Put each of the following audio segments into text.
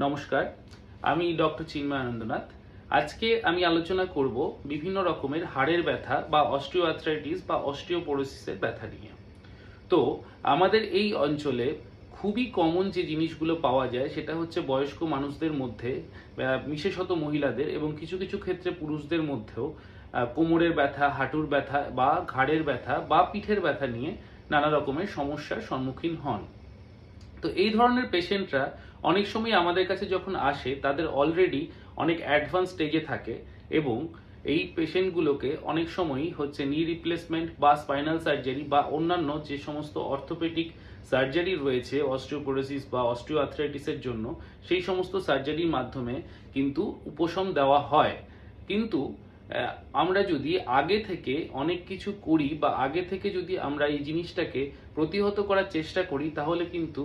নমস্কার, আমি ডক্টর চিন্ময় আনন্দনাথ। আজকে আমি আলোচনা করব বিভিন্ন রকমের হাড়ের ব্যথা বা অস্টিওআর্থ্রাইটিস বা অস্টিওপোরোসিসের ব্যথা নিয়ে। তো আমাদের এই অঞ্চলে খুবই কমন যে জিনিসগুলো পাওয়া যায় সেটা হচ্ছে বয়স্ক মানুষদের মধ্যে, বিশেষত মহিলাদের এবং কিছু কিছু ক্ষেত্রে পুরুষদের মধ্যেও কোমরের ব্যথা, হাঁটুর ব্যথা বা ঘাড়ের ব্যথা বা পিঠের ব্যথা নিয়ে নানা রকমের সমস্যার সম্মুখীন হন। তো এই ধরনের পেশেন্টরা অনেক সময় আমাদের কাছে যখন আসে তাদের অলরেডি অনেক অ্যাডভান্স স্টেজে থাকে এবং এই পেশেন্টগুলোকে অনেক সময়ই হচ্ছে নি রিপ্লেসমেন্ট বা স্পাইনাল সার্জারি বা অন্যান্য যে সমস্ত অর্থোপেডিক সার্জারি রয়েছে অস্টিওপোরোসিস বা অস্টিওআর্থ্রাইটিসের জন্য, সেই সমস্ত সার্জারির মাধ্যমে কিন্তু উপশম দেওয়া হয়। কিন্তু আমরা যদি আগে থেকে অনেক কিছু করি বা আগে থেকে যদি আমরা এই জিনিসটাকে প্রতিহত করার চেষ্টা করি তাহলে কিন্তু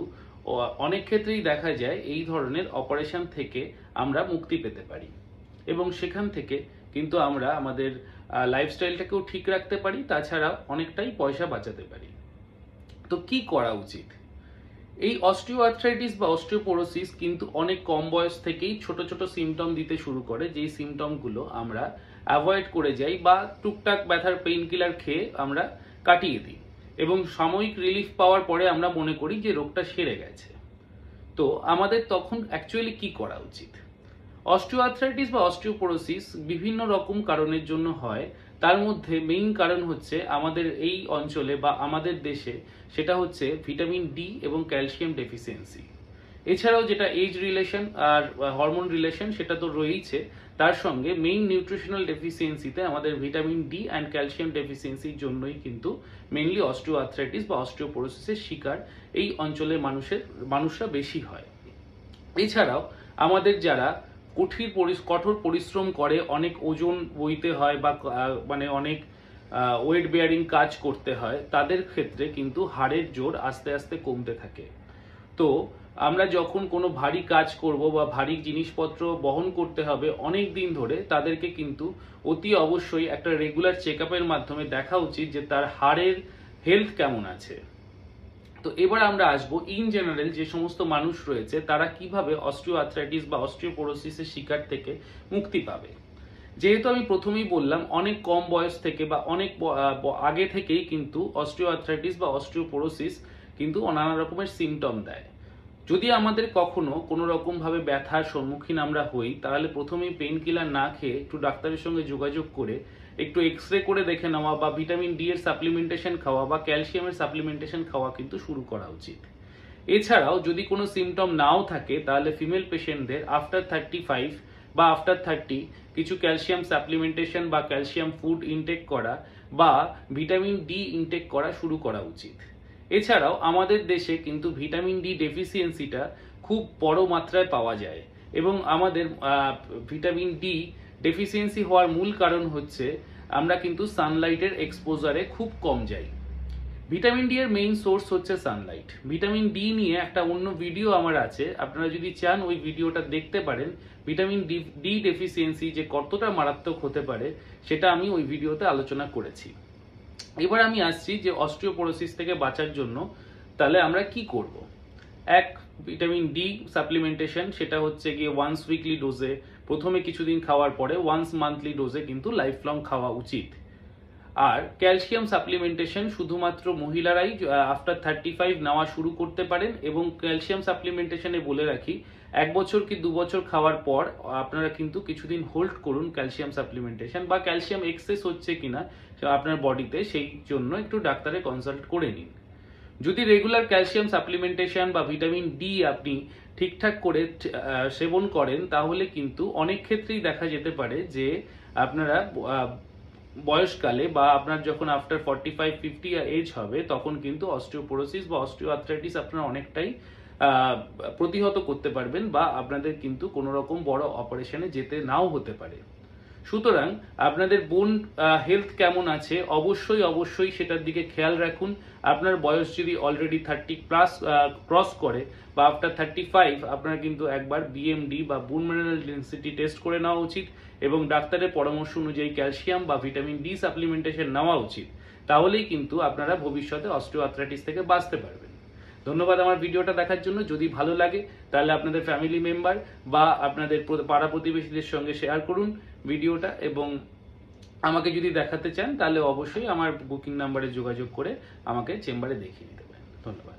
অনেক ক্ষেত্রেই দেখা যায় এই ধরনের অপারেশন থেকে আমরা মুক্তি পেতে পারি এবং সেখান থেকে কিন্তু আমরা আমাদের লাইফস্টাইলটাকেও ঠিক রাখতে পারি, তাছাড়া অনেকটাই পয়সা বাঁচাতে পারি। তো কি করা উচিত? এই অস্টিওআর্থ্রাইটিস বা অস্টিওপোরোসিস কিন্তু অনেক কম বয়স থেকেই ছোট ছোট সিমটম দিতে শুরু করে, যেই সিমটমগুলো আমরা অ্যাভয়েড করে যাই বা টুকটাক ব্যথার পেইন কিলার খেয়ে আমরা কাটিয়ে দিই এবং সাময়িক রিলিফ পাওয়ার পরে আমরা মনে করি যে রোগটা সেরে গেছে। তো আমাদের তখন অ্যাকচুয়ালি কি করা উচিত? অস্টিওআর্থ্রাইটিস বা অস্টিওপোরোসিস বিভিন্ন রকম কারণের জন্য হয়। তার মধ্যে মেইন কারণ হচ্ছে আমাদের এই অঞ্চলে বা আমাদের দেশে, সেটা হচ্ছে ভিটামিন ডি এবং ক্যালসিয়াম ডেফিসিয়েন্সি। এছাড়াও যেটা এজ রিলেশন আর হরমোন রিলেশন সেটা তো রয়েইছে, তার সঙ্গে মেইন নিউট্রিশনাল ডেফিসিয়েন্সিতে আমাদের ভিটামিন ডি অ্যান্ড ক্যালসিয়াম ডেফিসিয়েন্সির জন্যই কিন্তু মেইনলি অস্টিওআর্থ্রাইটিস বা অস্টিওপোরোসিসের শিকার এই অঞ্চলের মানুষরা বেশি হয়। এছাড়াও আমাদের যারা কঠোর পরিশ্রম করে, অনেক ওজন বইতে হয় বা মানে অনেক ওয়েট বেয়ারিং কাজ করতে হয়, তাদের ক্ষেত্রে কিন্তু হাড়ের জোর আস্তে আস্তে কমতে থাকে। তো আমরা যখন কোনো ভারী কাজ করব বা ভারী জিনিসপত্র বহন করতে হবে অনেক দিন ধরে, তাদেরকে কিন্তু অতি অবশ্যই একটা রেগুলার চেক আপের মাধ্যমে দেখা উচিত যে তার হাড়ের হেলথ কেমন আছে। তো এবার আমরা আসবো ইন জেনারেল যে সমস্ত মানুষ রয়েছে তারা কিভাবে অস্টিওআর্থ্রাইটিস বা অস্টিওপোরোসিসের শিকার থেকে মুক্তি পাবে। যেহেতু আমি প্রথমেই বললাম অনেক কম বয়স থেকে বা অনেক আগে থেকেই কিন্তু অস্টিওআর্থ্রাইটিস বা অস্টিওপোরোসিস কিন্তু নানা রকমের সিমটম দেয়। যদি আমাদের কখনো কোনো রকম ভাবে ব্যথার সম্মুখীন আমরা হই, তাহলে প্রথমেই পেইন কিলার না খেয়ে একটু ডাক্তারের সঙ্গে যোগাযোগ করে একটু এক্সরে করে দেখে নেওয়া বা ভিটামিন ডি এর সাপ্লিমেন্টেশন খাওয়া বা ক্যালসিয়ামের সাপ্লিমেন্টেশন খাওয়া কিন্তু শুরু করা উচিত। এছাড়াও যদি কোনো সিমটম নাও থাকে তাহলে ফিমেল পেশেন্টদের আফটার 35 বা আফটার 30 কিছু ক্যালসিয়াম সাপ্লিমেন্টেশন বা ক্যালসিয়াম ফুড ইনটেক করা বা ভিটামিন ডি ইনটেক করা শুরু করা উচিত। এছাড়াও আমাদের দেশে কিন্তু ভিটামিন ডি ডেফিসিয়েন্সিটা খুব বড় মাত্রায় পাওয়া যায় এবং আমাদের ভিটামিন ডি ডেফিসিয়েন্সি হওয়ার মূল কারণ হচ্ছে আমরা কিন্তু সানলাইটের এক্সপোজারে খুব কম যাই। ভিটামিন ডি এর মেইন সোর্স হচ্ছে সানলাইট। ভিটামিন ডি নিয়ে একটা অন্য ভিডিও আমার আছে, আপনারা যদি চান ওই ভিডিওটা দেখতে পারেন। ভিটামিন ডি ডেফিসিয়েন্সি যে কতটা মারাত্মক হতে পারে সেটা আমি ওই ভিডিওতে আলোচনা করেছি। এবার আমি আসছি যে অস্টিওপোরোসিস থেকে বাঁচার জন্য তাহলে আমরা কি করব। এক, ভিটামিন ডি সাপ্লিমেন্টেশন, সেটা হচ্ছে গিয়ে ওয়ান্স উইকলি ডোজে প্রথমে কিছুদিন খাওয়ার পরে ওয়ান্স মান্থলি ডোজে কিন্তু লাইফ লং খাওয়া উচিত। আর ক্যালসিয়াম সাপ্লিমেন্টেশন শুধুমাত্র মহিলারাই আফটার 35 নেওয়া শুরু করতে পারেন এবং ক্যালসিয়াম সাপ্লিমেন্টেশনে বলে রাখি 1 বছর কি 2 বছর খাওয়ার পর আপনারা কিন্তু কিছুদিন হোল্ড করুন ক্যালসিয়াম সাপ্লিমেন্টেশন, বা ক্যালসিয়াম এক্সেস হচ্ছে কিনা আপনার বডিতে সেই জন্য একটু ডাক্তারে কনসাল্ট করে নিন। যদি রেগুলার ক্যালসিয়াম সাপ্লিমেন্টেশন বা ভিটামিন ডি আপনি ঠিকঠাক করে সেবন করেন তাহলে কিন্তু অনেক ক্ষেত্রেই দেখা যেতে পারে যে আপনারা বয়সকালে বা আপনার যখন আফটার 45-50 এজ হবে তখন কিন্তু অস্টিওপোরোসিস বা অস্টিওআর্থ্রাইটিস আপনারা অনেকটাই প্রতিহত করতে পারবেন বা আপনাদের কিন্তু কোনো রকম বড় অপারেশনে যেতে নাও হতে পারে। সুতরাং আপনাদের বোন হেলথ কেমন আছে অবশ্যই অবশ্যই সেটার দিকে খেয়াল রাখুন। আপনার বয়স যদি অলরেডি 30+ ক্রস করে বা আফটার 35 আপনার কিন্তু একবার বিএমডি বা বোন মিনারেল ডেন্সিটি টেস্ট করে নেওয়া উচিত এবং ডাক্তারের পরামর্শ অনুযায়ী ক্যালসিয়াম বা ভিটামিন ডি সাপ্লিমেন্টেশন নেওয়া উচিত। তাহলেই কিন্তু আপনারা ভবিষ্যতে অস্টিওআর্থ্রাইটিস থেকে বাঁচতে পারবেন। ধন্যবাদ আমার ভিডিওটা দেখার জন্য। যদি ভালো লাগে তাহলে আপনাদের ফ্যামিলি মেম্বার বা আপনাদের পাড়া প্রতিবেশীদের সঙ্গে শেয়ার করুন ভিডিওটা, এবং আমাকে যদি দেখাতে চান তাহলে অবশ্যই আমার বুকিং নাম্বারে যোগাযোগ করে আমাকে চেম্বারে দেখিয়ে নিতে পারেন। ধন্যবাদ।